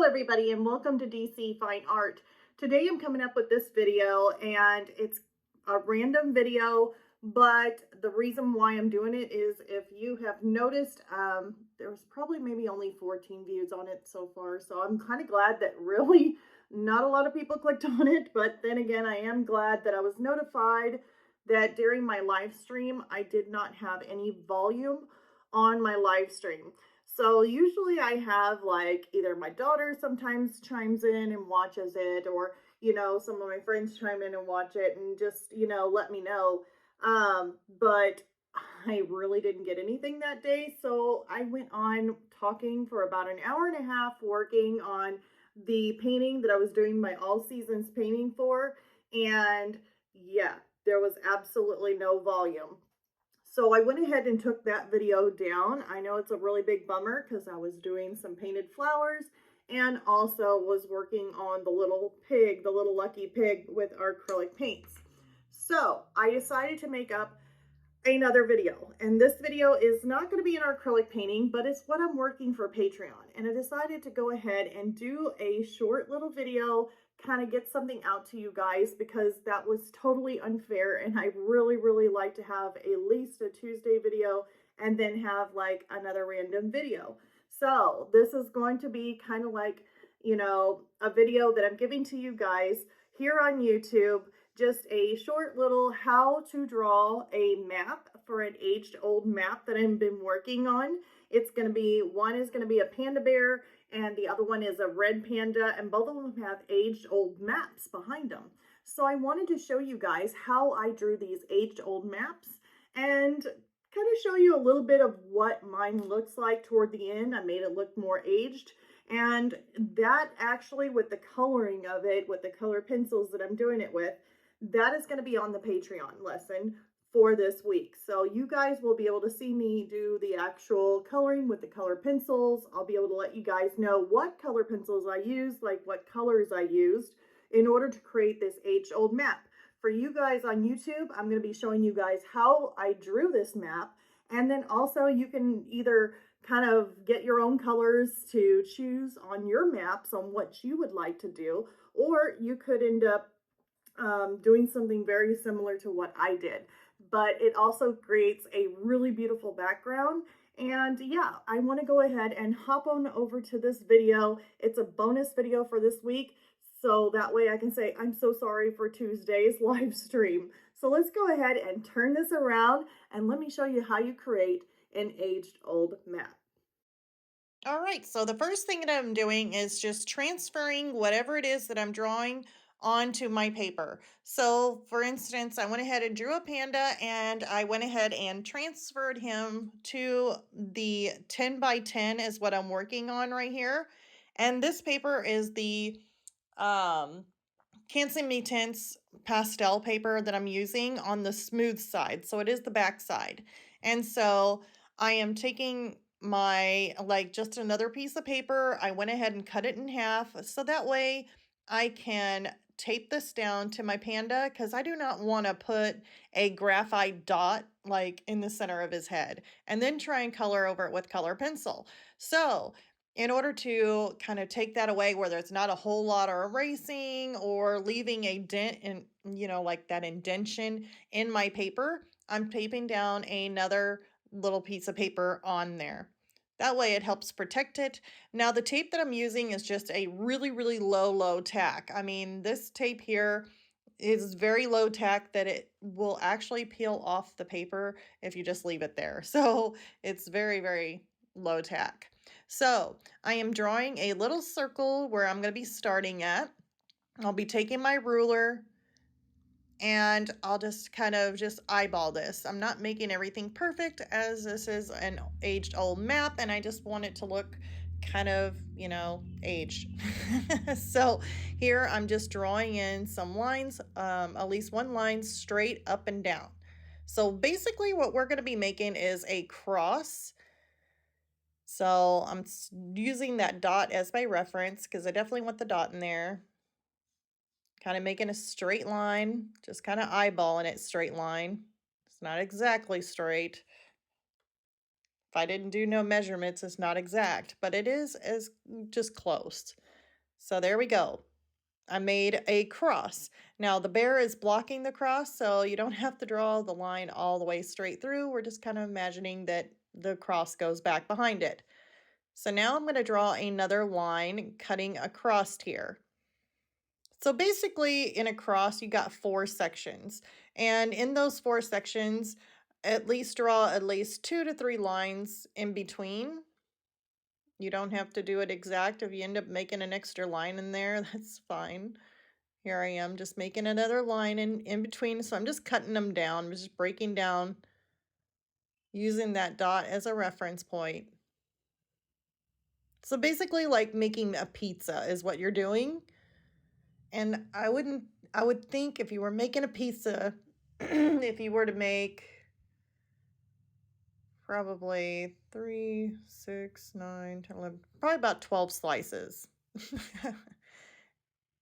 everybody, and welcome to DC Fine Art. Today I'm coming up with this video, and it's a random video, but the reason why I'm doing it is, if you have noticed, there's probably maybe only 14 views on it so far, so I'm kind of glad that really not a lot of people clicked on it. But then again, I am glad that I was notified that during my live stream I did not have any volume on my live stream. So usually I have, like, either my daughter sometimes chimes in and watches it, or some of my friends chime in and watch it and just let me know. But I really didn't get anything that day, so I went on talking for about an hour and a half, working on the painting that I was doing my all seasons painting for. And yeah, there was absolutely no volume. So I went ahead and took that video down. I know it's a really big bummer because I was doing some painted flowers and also was working on the little pig, the little lucky pig, with our acrylic paints. So I decided to make up another video, and this video is not going to be an acrylic painting, but it's what I'm working for Patreon. And I decided to go ahead and do a short little video, kind of get something out to you guys, because that was totally unfair, and I really like to have at least a Tuesday video and then have like another random video. So this is going to be kind of like, a video that I'm giving to you guys here on YouTube, just a short little how to draw a map for an aged old map that I've been working on. It's going to be, one is going to be a panda bear and the other one is a red panda, and both of them have aged old maps behind them. So I wanted to show you guys how I drew these aged old maps and kind of show you a little bit of what mine looks like toward the end. I made it look more aged. And that actually, with the coloring of it, with the color pencils that I'm doing it with, that is going to be on the Patreon lesson for this week. So you guys will be able to see me do the actual coloring with the color pencils. I'll be able to let you guys know what color pencils I used, like what colors I used in order to create this aged old map. For you guys on YouTube, I'm going to be showing you guys how I drew this map. And then also you can either kind of get your own colors to choose on your maps on what you would like to do, or you could end up doing something very similar to what I did. But it also creates a really beautiful background. And yeah, I want to go ahead and hop on over to this video. It's a bonus video for this week, so that way I can say I'm so sorry for Tuesday's live stream. So let's go ahead and turn this around and let me show you how you create an aged old map. All right, so the first thing that I'm doing is just transferring whatever it is that I'm drawing onto my paper. So for instance, I went ahead and drew a panda, and I went ahead and transferred him to the 10 by 10 is what I'm working on right here. And this paper is the um, Canson Me Tints pastel paper that I'm using on the smooth side. So it is the back side. And so I am taking my, like, just another piece of paper. I went ahead and cut it in half so that way I can tape this down to my panda, because I do not want to put a graphite dot like in the center of his head and then try and color over it with color pencil. So in order to kind of take that away where there's not a whole lot of erasing or leaving a dent in, like that indentation in my paper, I'm taping down another little piece of paper on there. That way it helps protect it. Now the tape that I'm using is just a really low tack. I mean, this tape here is very low tack that it will actually peel off the paper if you just leave it there. So it's very low tack. So I am drawing a little circle where I'm going to be starting at. I'll be taking my ruler and I'll just kind of just eyeball this. I'm not making everything perfect, as this is an aged old map and I just want it to look kind of, aged. So here I'm just drawing in some lines, at least one line straight up and down. So basically what we're going to be making is a cross. So I'm using that dot as my reference because I definitely want the dot in there. Kind of making a straight line, just kind of eyeballing it straight line. It's not exactly straight. If I didn't do no measurements, it's not exact, but it is as just close. So there we go. I made a cross. Now the bear is blocking the cross, so you don't have to draw the line all the way straight through. We're just kind of imagining that the cross goes back behind it. So now I'm going to draw another line cutting across here. So basically in a cross, you got 4 sections. And in those 4 sections, at least draw at least 2 to 3 lines in between. You don't have to do it exact. If you end up making an extra line in there, that's fine. Here I am just making another line in between. So I'm just cutting them down. I'm just breaking down using that dot as a reference point. So basically like making a pizza is what you're doing. And I would think if you were making a pizza, if you were to make probably 3, 6, 9, 10, 11, probably about 12 slices.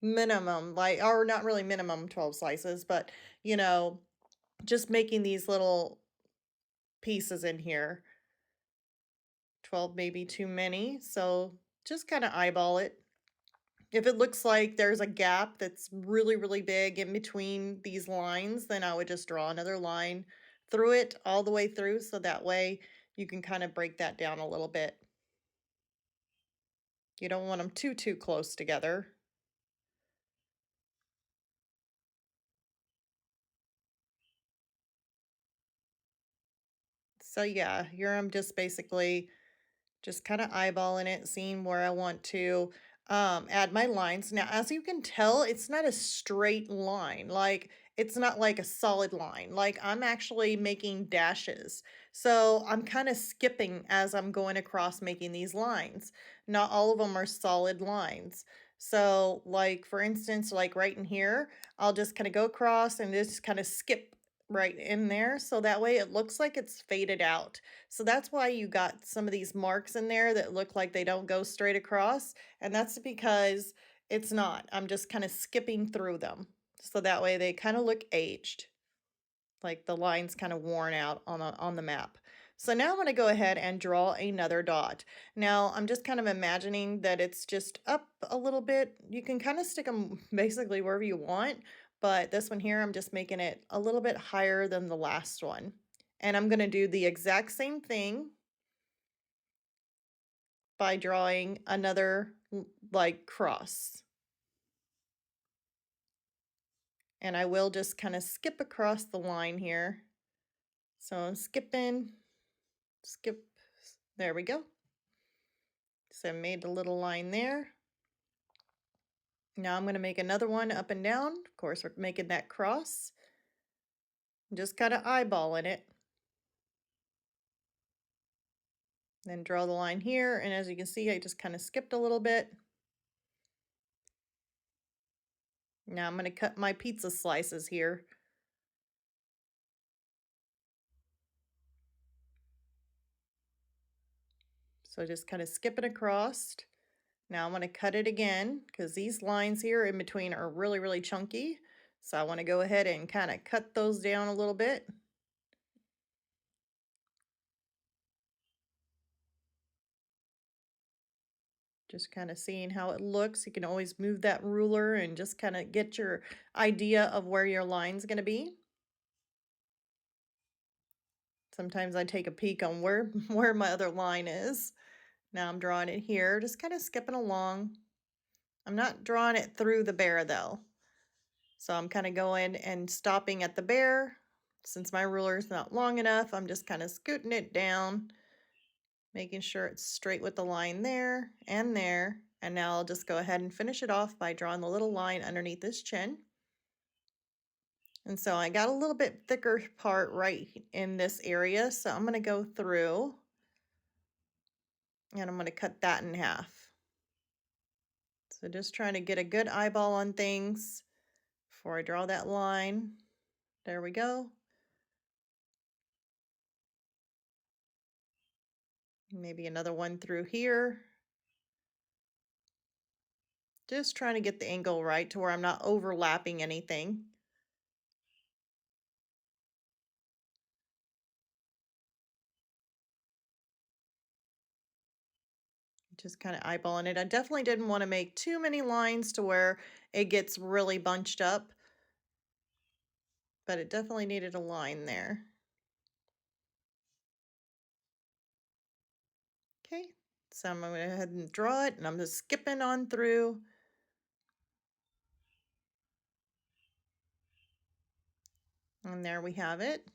Minimum, like, or not really minimum 12 slices, but you know, just making these little pieces in here. 12 maybe too many, so just kind of eyeball it. If it looks like there's a gap that's really, really big in between these lines, then I would just draw another line through it all the way through, so that way you can kind of break that down a little bit. You don't want them too close together. So yeah, here I'm just basically just kind of eyeballing it, seeing where I want to add my lines. Now, as you can tell, it's not a straight line. Like, it's not like a solid line. Like, I'm actually making dashes. So I'm kind of skipping as I'm going across making these lines. Not all of them are solid lines. So, like, for instance, like right in here, I'll just kind of go across and just kind of skip right in there. So that way it looks like it's faded out. So that's why you got some of these marks in there that look like they don't go straight across. And that's because it's not. I'm just kind of skipping through them. So that way they kind of look aged, like the line's kind of worn out on the map. So now I'm going to go ahead and draw another dot. Now I'm just kind of imagining that it's just up a little bit. You can kind of stick them basically wherever you want, but this one here, I'm just making it a little bit higher than the last one. And I'm going to do the exact same thing by drawing another like cross. And I will just kind of skip across the line here. So I'm skipping, skip, there we go. So I made a little line there. Now I'm going to make another one up and down. Of course, we're making that cross. Just kind of eyeballing it. Then draw the line here. And as you can see, I just kind of skipped a little bit. Now I'm going to cut my pizza slices here. So just kind of skip it across. Now I'm going to cut it again because these lines here in between are really, really chunky. So I want to go ahead and kind of cut those down a little bit. Just kind of seeing how it looks. You can always move that ruler and just kind of get your idea of where your line's going to be. Sometimes I take a peek on where my other line is. Now I'm drawing it here, just kind of skipping along. I'm not drawing it through the bear though. So I'm kind of going and stopping at the bear. Since my ruler is not long enough, I'm just kind of scooting it down, making sure it's straight with the line there and there. And now I'll just go ahead and finish it off by drawing the little line underneath this chin. And so I got a little bit thicker part right in this area. So I'm going to go through and I'm going to cut that in half. So just trying to get a good eyeball on things before I draw that line. There we go. Maybe another one through here. Just trying to get the angle right to where I'm not overlapping anything. Just kind of eyeballing it. I definitely didn't want to make too many lines to where it gets really bunched up, but it definitely needed a line there. Okay, so I'm going to go ahead and draw it, and I'm just skipping on through. And there we have it.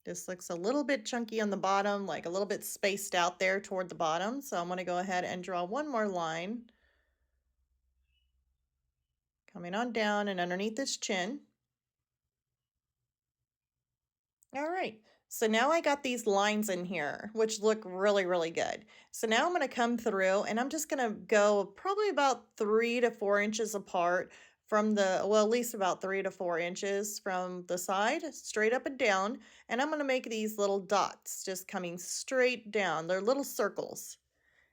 This looks a little bit chunky on the bottom, like a little bit spaced out there toward the bottom. So I'm going to go ahead and draw one more line coming on down and underneath this chin. All right, so now I got these lines in here, which look really, really good. So now I'm going to come through and I'm just going to go probably about 3 to 4 inches apart from the, well, at least about 3 to 4 inches from the side, straight up and down. And I'm going to make these little dots just coming straight down. They're little circles.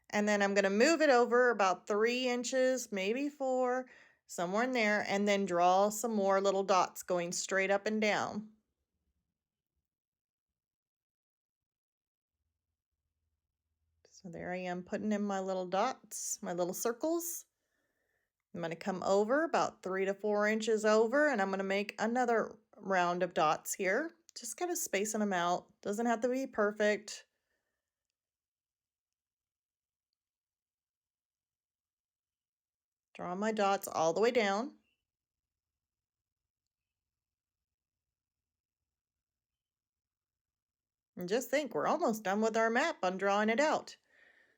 And then I'm going to move it over about 3 inches, maybe 4, somewhere in there, and then draw some more little dots going straight up and down. So there I am putting in my little dots, my little circles. I'm going to come over about 3 to 4 inches over, and I'm going to make another round of dots here. Just kind of spacing them out. Doesn't have to be perfect. Draw my dots all the way down. And just think, we're almost done with our map on drawing it out.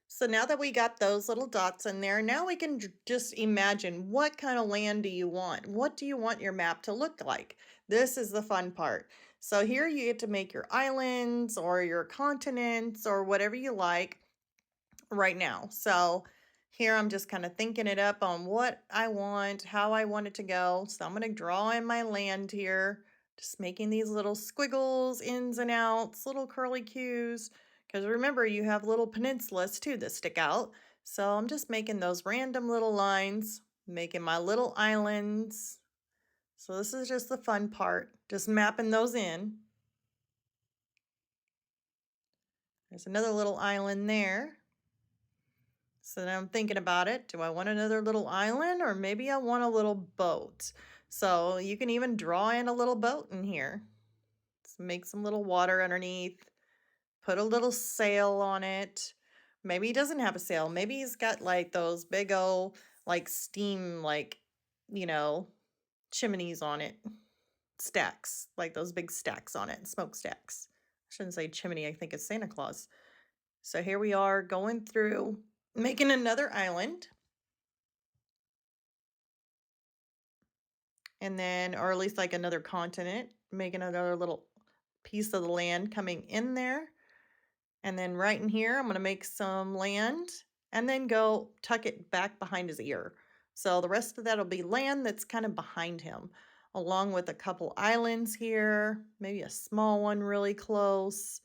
So now that we got those little dots in there, now we can just imagine, what kind of land do you want? What do you want your map to look like? This is the fun part. So here you get to make your islands or your continents or whatever you like right now. So here I'm just kind of thinking it up on what I want, how I want it to go. So I'm going to draw in my land here, just making these little squiggles, ins and outs, little curly cues. Because remember, you have little peninsulas too that stick out. So I'm just making those random little lines, making my little islands. So this is just the fun part, just mapping those in. There's another little island there. So now I'm thinking about it. Do I want another little island, or maybe I want a little boat? So you can even draw in a little boat in here. Let's make some little water underneath. Put a little sail on it. Maybe he doesn't have a sail. Maybe he's got like those big old like steam chimneys on it. Stacks, like those big stacks on it, smokestacks. I shouldn't say chimney, I think it's Santa Claus. So here we are going through, making another island. And then, or at least like another continent, making another little piece of the land coming in there. And then right in here, I'm going to make some land and then go tuck it back behind his ear. So the rest of that will be land that's kind of behind him, along with a couple islands here, maybe a small one really close,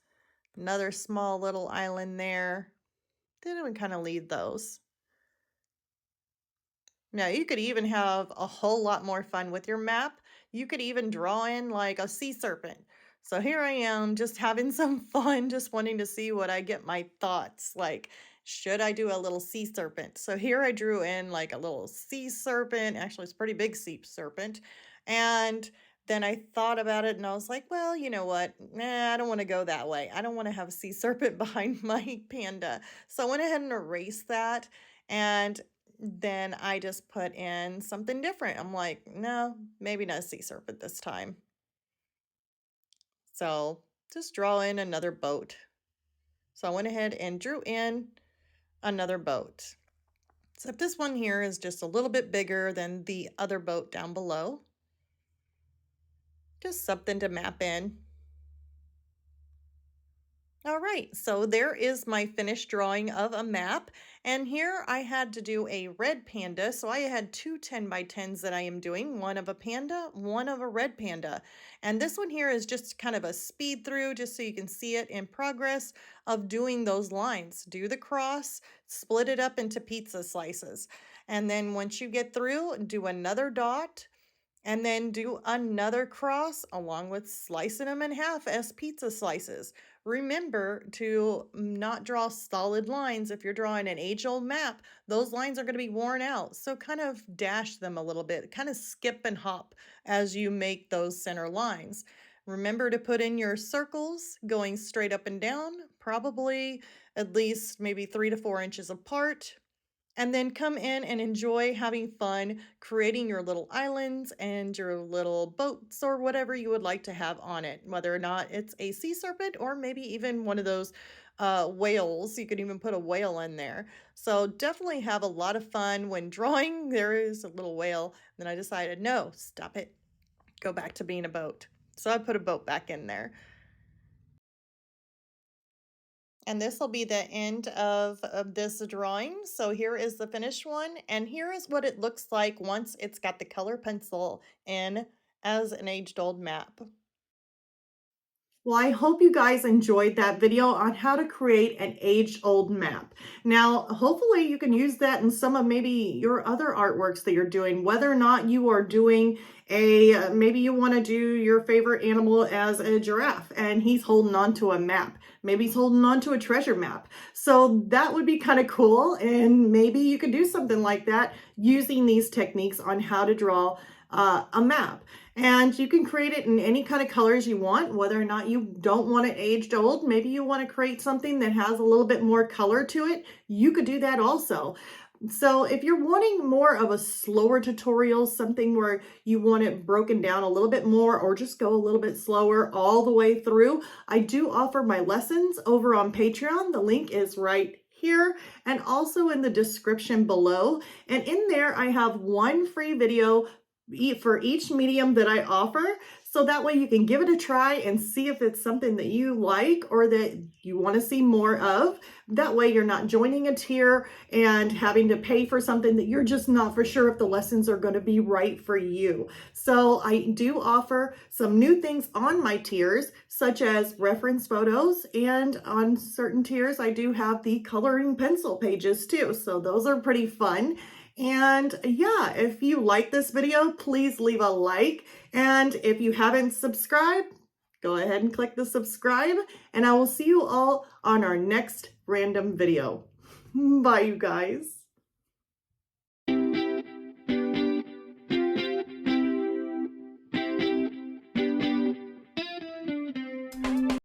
another small little island there. Then we kind of leave those. Now, you could even have a whole lot more fun with your map. You could even draw in like a sea serpent. So here I am just having some fun, just wanting to see what I get my thoughts. Like, should I do a little sea serpent? So here I drew in like a little sea serpent. Actually, it's a pretty big sea serpent. And then I thought about it and I was like, well, you know what? Nah, I don't want to go that way. I don't want to have a sea serpent behind my panda. So I went ahead and erased that. And then I just put in something different. I'm like, no, maybe not a sea serpent this time. So just draw in another boat. So I went ahead and drew in another boat. Except this one here is just a little bit bigger than the other boat down below. Just something to map in. All right, so there is my finished drawing of a map. And here I had to do a red panda. So I had two 10 by 10s that I am doing, one of a panda, one of a red panda. And this one here is just kind of a speed through, just so you can see it in progress of doing those lines. Do the cross, split it up into pizza slices. And then once you get through, do another dot, and then do another cross along with slicing them in half as pizza slices. remember to not draw solid lines. If you're drawing an age-old map, those lines are going to be worn out. So kind of dash them a little bit, kind of skip and hop as you make those center lines. Remember to put in your circles going straight up and down, probably at least maybe 3 to 4 inches apart, and then come in and enjoy having fun creating your little islands and your little boats or whatever you would like to have on it, whether or not it's a sea serpent or maybe even one of those whales. You could even put a whale in there. So definitely have a lot of fun when drawing. There is a little whale. Then I decided, no, stop it, go back to being a boat. So I put a boat back in there. And this will be the end of this drawing. So here is the finished one. And here is what it looks like once it's got the color pencil in as an aged old map. Well, I hope you guys enjoyed that video on how to create an age-old map. Now, hopefully you can use that in some of maybe your other artworks that you're doing, whether or not you are doing maybe you want to do your favorite animal as a giraffe and he's holding on to a map. Maybe he's holding on to a treasure map. So that would be kind of cool. And maybe you could do something like that using these techniques on how to draw a map. And you can create it in any kind of colors you want, whether or not you don't want it aged old. Maybe you want to create something that has a little bit more color to it. You could do that also. So if you're wanting more of a slower tutorial, something where you want it broken down a little bit more or just go a little bit slower all the way through, I do offer my lessons over on Patreon. The link is right here and also in the description below. And in there, I have one free video for each medium that I offer. So that way you can give it a try and see if it's something that you like or that you want to see more of. That way you're not joining a tier and having to pay for something that you're just not for sure if the lessons are going to be right for you. So I do offer some new things on my tiers, such as reference photos, and on certain tiers I do have the coloring pencil pages too. So those are pretty fun. And yeah, if you like this video, please leave a like. And if you haven't subscribed, go ahead and click the subscribe. And I will see you all on our next random video. Bye, you guys.